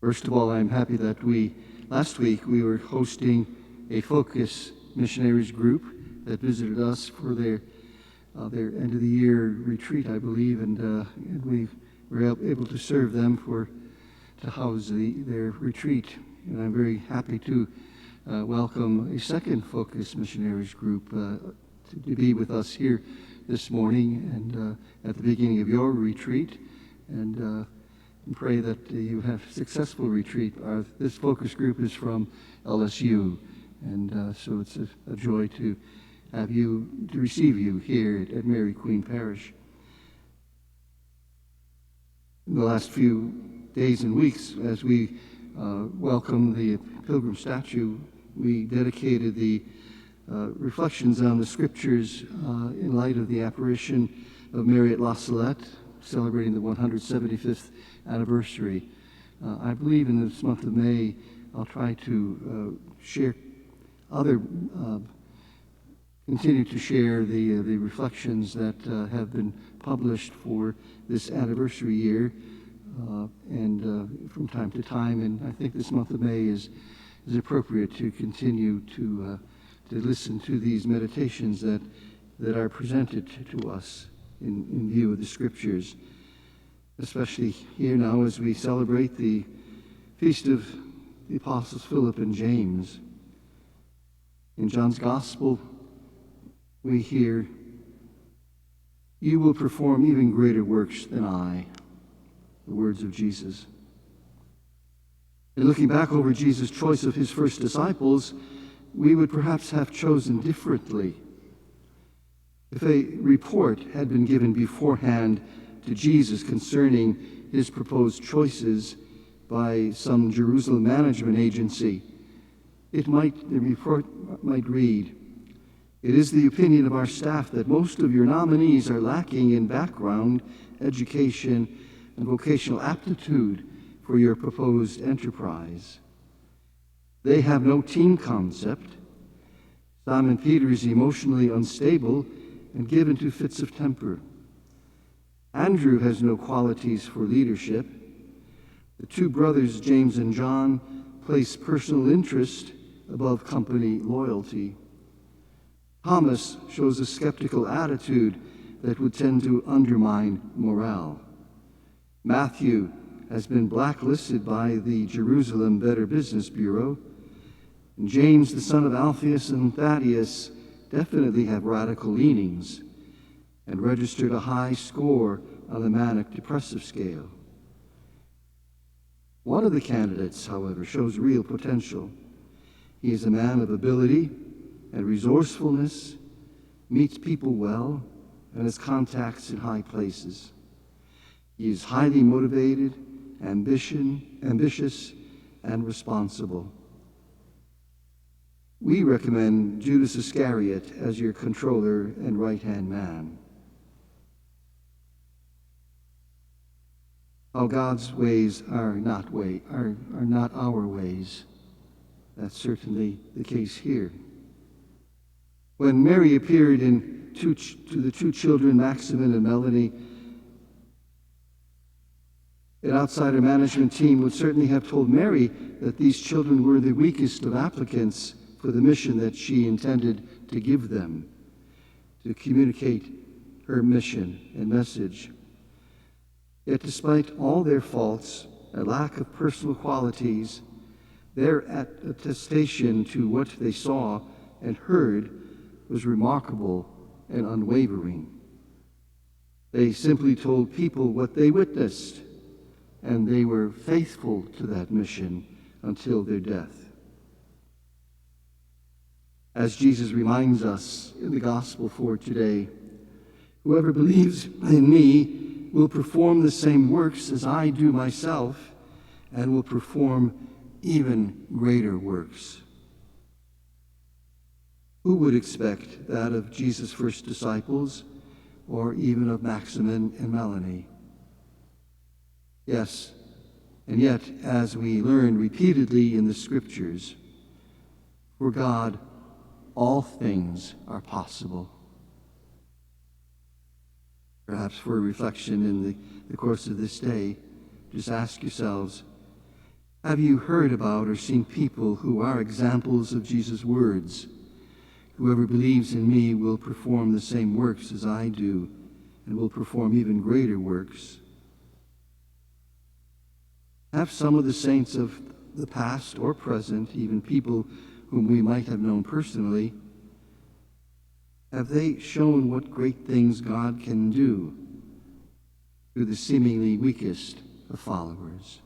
First of all, I'm happy that last week we were hosting a Focus Missionaries group that visited us for their end of the year retreat, I believe, and we were able to serve them to house their retreat. And I'm very happy to welcome a second Focus Missionaries group to be with us here this morning and at the beginning of your retreat, and pray that you have a successful retreat. This focus group is from LSU, and so it's a joy to receive you here at Mary Queen Parish. In the last few days and weeks, as we welcome the Pilgrim statue, we dedicated the reflections on the scriptures in light of the apparition of Mary at La Salette, celebrating the 175th anniversary. I believe in this month of May, I'll try to continue to share the reflections that have been published for this anniversary year, and from time to time. And I think this month of May is appropriate to continue to listen to these meditations that are presented to us in view of the scriptures, especially here now as we celebrate the feast of the Apostles Philip and James. In John's Gospel, we hear, "You will perform even greater works than I," the words of Jesus. And looking back over Jesus' choice of his first disciples, we would perhaps have chosen differently. If a report had been given beforehand to Jesus concerning his proposed choices by some Jerusalem management agency, the report might read, "It is the opinion of our staff that most of your nominees are lacking in background, education, and vocational aptitude for your proposed enterprise. They have no team concept. Simon Peter is emotionally unstable and given to fits of temper. Andrew has no qualities for leadership. The two brothers, James and John, place personal interest above company loyalty. Thomas shows a skeptical attitude that would tend to undermine morale. Matthew has been blacklisted by the Jerusalem Better Business Bureau. And James, the son of Alphaeus and Thaddeus, definitely have radical leanings and registered a high score on the manic-depressive scale. One of the candidates, however, shows real potential. He is a man of ability and resourcefulness, meets people well, and has contacts in high places. He is highly motivated, ambitious, and responsible. We recommend Judas Iscariot as your controller and right-hand man." How God's ways are not our ways. That's certainly the case here. When Mary appeared to the two children, Maximin and Melanie, an outsider management team would certainly have told Mary that these children were the weakest of applicants for the mission that she intended to give them, to communicate her mission and message. Yet despite all their faults and lack of personal qualities, their attestation to what they saw and heard was remarkable and unwavering. They simply told people what they witnessed, and they were faithful to that mission until their death. As Jesus reminds us in the gospel for today, "Whoever believes in me will perform the same works as I do myself, and will perform even greater works." Who would expect that of Jesus' first disciples, or even of Maximin and Melanie? Yes, and yet, as we learn repeatedly in the scriptures, for God, all things are possible. Perhaps for reflection in the course of this day, just ask yourselves, Have you heard about or seen people who are examples of Jesus' words? Whoever believes in me will perform the same works as I do, and will perform even greater works. Have some of the saints of the past or present, even people whom we might have known personally, have they shown what great things God can do through the seemingly weakest of followers?